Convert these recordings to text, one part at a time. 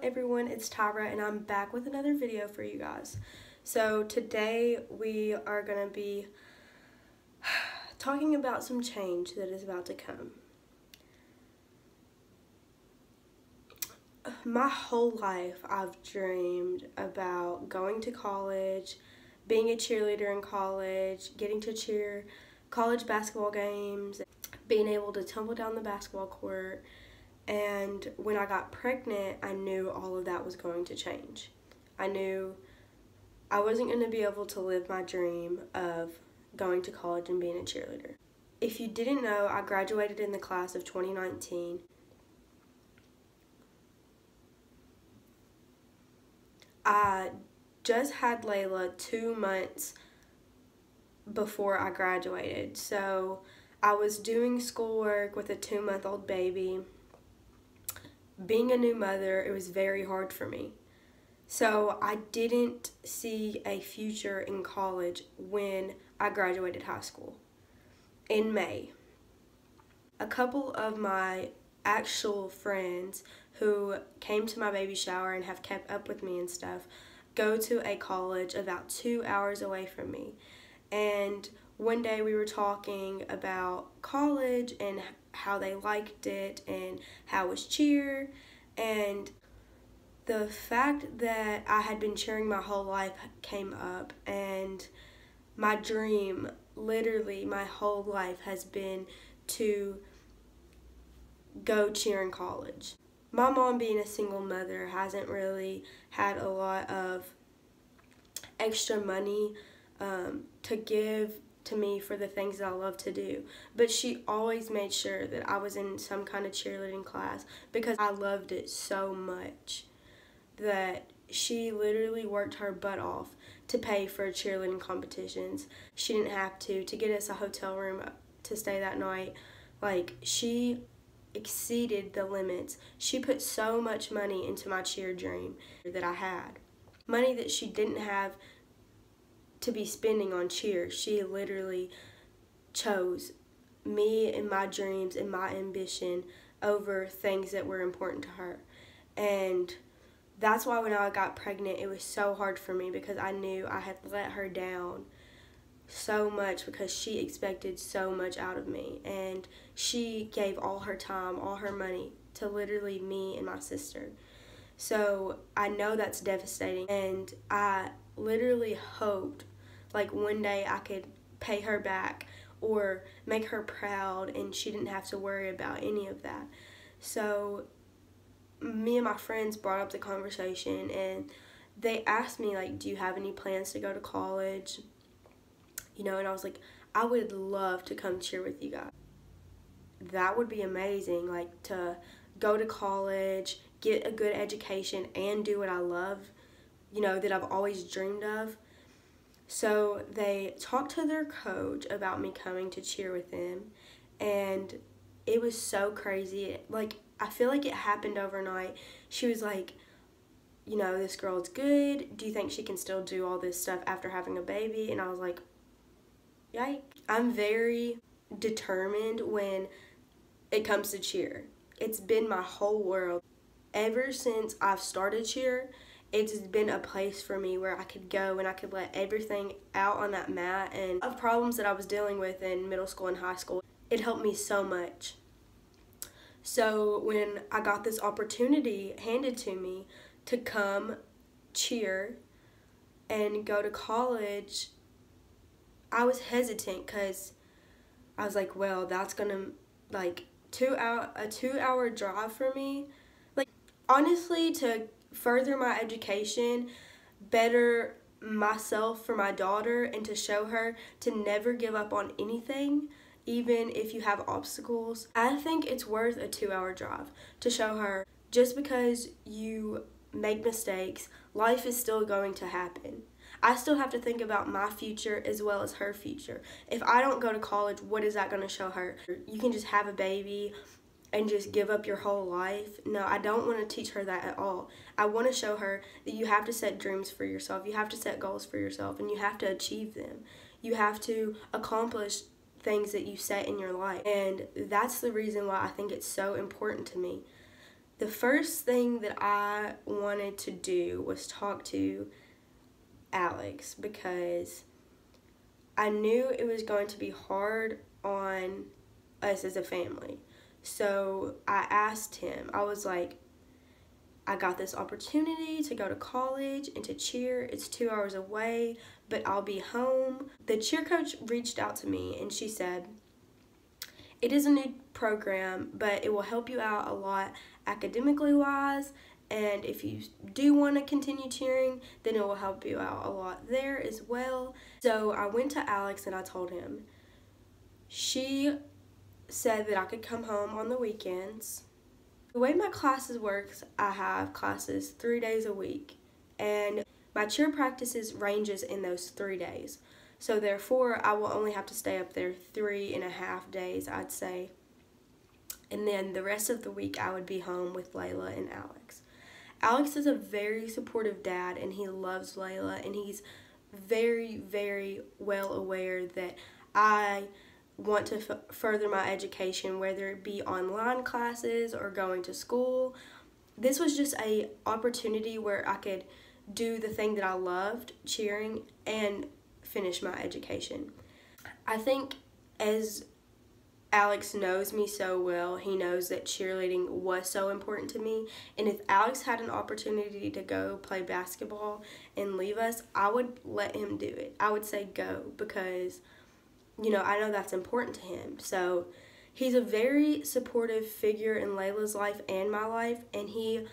everyone, it's Tyra and I'm back with another video for you guys. So today we are going to be talking about some change that is about to come. My whole life I've dreamed about going to college, being a cheerleader in college, getting to cheer college basketball games, being able to tumble down the basketball court. And when I got pregnant, I knew all of that was going to change. I knew I wasn't going to be able to live my dream of going to college and being a cheerleader. If you didn't know, I graduated in the class of 2019. I just had Layla 2 months before I graduated. So I was doing schoolwork with a 2-month-old baby. Being a new mother, it was very hard for me. So I didn't see a future in college when I graduated high school in May. A couple of my actual friends who came to my baby shower and have kept up with me and stuff go to a college about 2 hours away from me. And one day we were talking about college and how they liked it and how it was cheer, and the fact that I had been cheering my whole life came up, and my dream, literally my whole life, has been to go cheer in college. My mom, being a single mother, hasn't really had a lot of extra money to give to me for the things that I love to do, but she always made sure that I was in some kind of cheerleading class because I loved it so much that she literally worked her butt off to pay for cheerleading competitions. She didn't have to get us a hotel room to stay that night. Like, she exceeded the limits. She put so much money into my cheer dream that I had. Money that she didn't have to be spending on cheer. She literally chose me and my dreams and my ambition over things that were important to her. And that's why when I got pregnant, it was so hard for me, because I knew I had let her down so much because she expected so much out of me. And she gave all her time, all her money to literally me and my sister. So I know that's devastating, and I literally hoped like one day I could pay her back or make her proud and she didn't have to worry about any of that. So me and my friends brought up the conversation, and they asked me, like, do you have any plans to go to college? You know, and I was like, I would love to come cheer with you guys. That would be amazing, like, to go to college, get a good education, and do what I love, you know, that I've always dreamed of. So they talked to their coach about me coming to cheer with them, and it was so crazy. Like, I feel like it happened overnight. She was like, you know, this girl's good. Do you think she can still do all this stuff after having a baby? And I was like, yikes. I'm very determined when it comes to cheer. It's been my whole world. Ever since I've started cheer, it's been a place for me where I could go and I could let everything out on that mat. And of problems that I was dealing with in middle school and high school, it helped me so much. So when I got this opportunity handed to me to come cheer and go to college, I was hesitant because I was like, well, that's gonna, like, a 2-hour drive for me. Like, honestly, to further my education, better myself for my daughter, and to show her to never give up on anything, even if you have obstacles, I think it's worth a 2-hour drive to show her just because you make mistakes, life is still going to happen. I still have to think about my future as well as her future. If I don't go to college, what is that going to show her? You can just have a baby and just give up your whole life. No, I don't want to teach her that at all. I want to show her that you have to set dreams for yourself. You have to set goals for yourself, and you have to achieve them. You have to accomplish things that you set in your life. And that's the reason why I think it's so important to me. The first thing that I wanted to do was talk to Alex because I knew it was going to be hard on us as a family. So I asked him, I was like, I got this opportunity to go to college and to cheer. It's 2 hours away, but I'll be home. The cheer coach reached out to me and she said, it is a new program, but it will help you out a lot academically wise. And if you do want to continue cheering, then it will help you out a lot there as well. So I went to Alex and I told him. She said that I could come home on the weekends. The way my classes works, I have classes 3 days a week, and my cheer practices ranges in those 3 days. So therefore, I will only have to stay up there 3.5 days, I'd say. And then the rest of the week, I would be home with Layla and Alex. Alex is a very supportive dad, and he loves Layla, and he's very, very well aware that I want to further my education, whether it be online classes or going to school. This was just a opportunity where I could do the thing that I loved, cheering, and finish my education. I think as Alex knows me so well, he knows that cheerleading was so important to me, and if Alex had an opportunity to go play basketball and leave us, I would let him do it. I would say go, because I know that's important to him. So he's a very supportive figure in Layla's life and my life, and he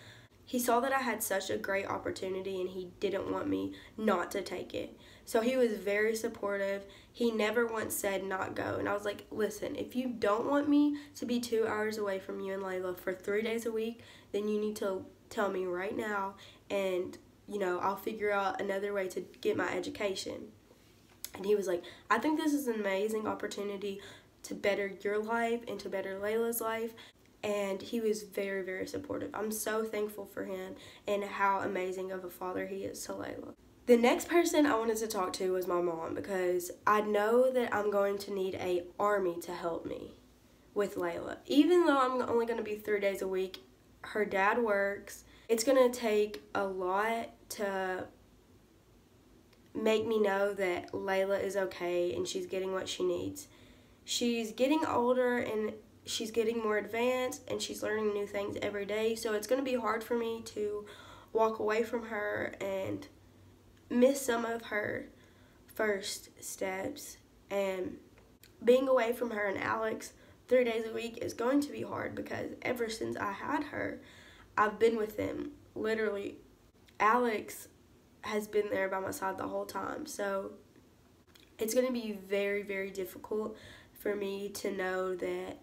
saw that I had such a great opportunity and he didn't want me not to take it. So he was very supportive. He never once said not go. And I was like, listen, if you don't want me to be 2 hours away from you and Layla for 3 days a week, then you need to tell me right now, and I'll figure out another way to get my education. And he was like, I think this is an amazing opportunity to better your life and to better Layla's life. And he was very, very supportive. I'm so thankful for him and how amazing of a father he is to Layla. The next person I wanted to talk to was my mom, because I know that I'm going to need an army to help me with Layla. Even though I'm only going to be 3 days a week, her dad works. It's going to take a lot to make me know that Layla is okay and she's getting what she needs. She's getting older and she's getting more advanced and she's learning new things every day, so it's going to be hard for me to walk away from her and miss some of her first steps. And being away from her and Alex 3 days a week is going to be hard, because ever since I had her, I've been with them. Literally, Alex has been there by my side the whole time. So it's going to be very, very difficult for me to know that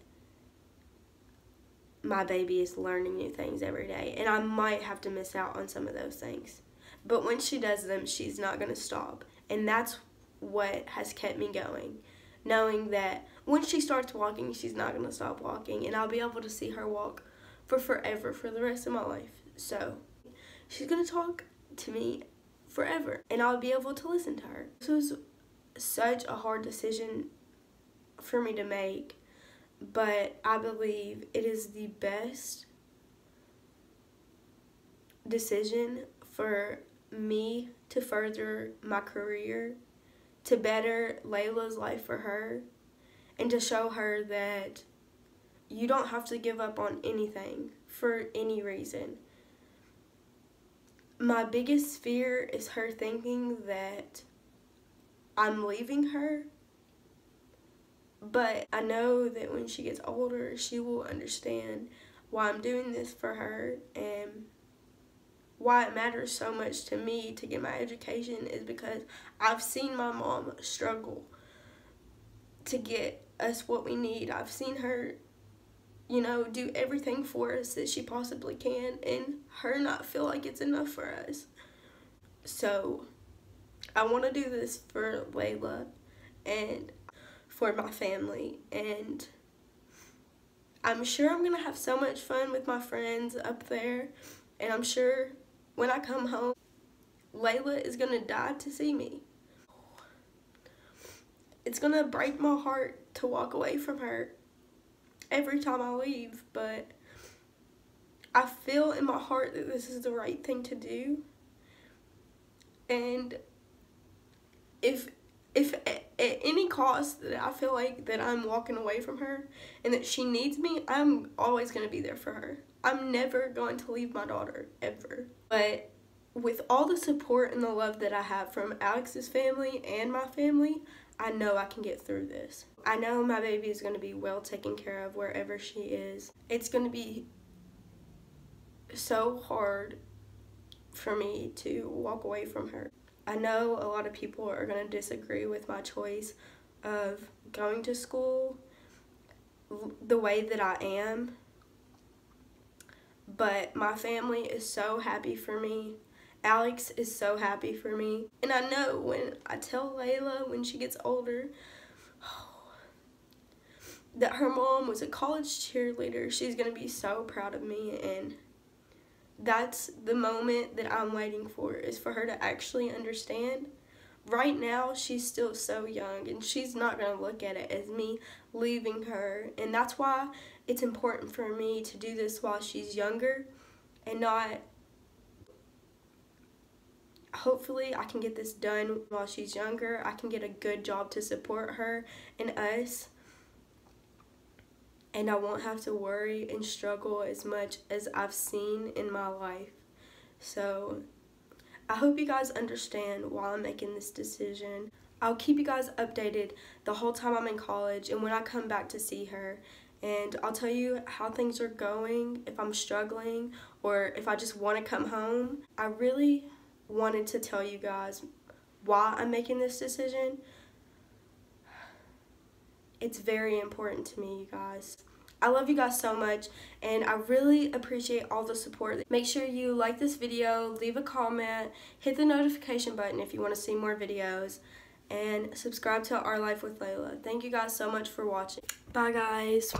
my baby is learning new things every day. And I might have to miss out on some of those things. But when she does them, she's not going to stop. And that's what has kept me going. Knowing that when she starts walking, she's not going to stop walking. And I'll be able to see her walk for forever, for the rest of my life. So she's going to talk to me forever, and I'll be able to listen to her. This was such a hard decision for me to make, but I believe it is the best decision for me to further my career, to better Layla's life for her, and to show her that you don't have to give up on anything for any reason. My biggest fear is her thinking that I'm leaving her, but I know that when she gets older, she will understand why I'm doing this for her, and why it matters so much to me to get my education is because I've seen my mom struggle to get us what we need. I've seen her do everything for us that she possibly can, and her not feel like it's enough for us. So I want to do this for Layla and for my family, and I'm sure I'm going to have so much fun with my friends up there, and I'm sure when I come home, Layla is going to die to see me. It's going to break my heart to walk away from her every time I leave, but I feel in my heart that this is the right thing to do. And if at any cost that I feel like that I'm walking away from her and that she needs me, I'm always going to be there for her. I'm never going to leave my daughter, ever. But with all the support and the love that I have from Alex's family and my family, I know I can get through this. I know my baby is going to be well taken care of wherever she is. It's going to be so hard for me to walk away from her. I know a lot of people are going to disagree with my choice of going to school the way that I am, but my family is so happy for me. Alex is so happy for me. And I know when I tell Layla when she gets older that her mom was a college cheerleader, she's going to be so proud of me, and that's the moment that I'm waiting for, is for her to actually understand. Right now, she's still so young, and she's not going to look at it as me leaving her. And that's why it's important for me to do this while she's younger and not... Hopefully, I can get this done while she's younger. I can get a good job to support her and us. And I won't have to worry and struggle as much as I've seen in my life. So I hope you guys understand why I'm making this decision. I'll keep you guys updated the whole time I'm in college and when I come back to see her. And I'll tell you how things are going, if I'm struggling, or if I just want to come home. I really wanted to tell you guys why I'm making this decision. It's very important to me, you guys. I love you guys so much, and I really appreciate all the support. Make sure you like this video, leave a comment, hit the notification button if you want to see more videos, and subscribe to Our Life with Layla. Thank you guys so much for watching. Bye, guys.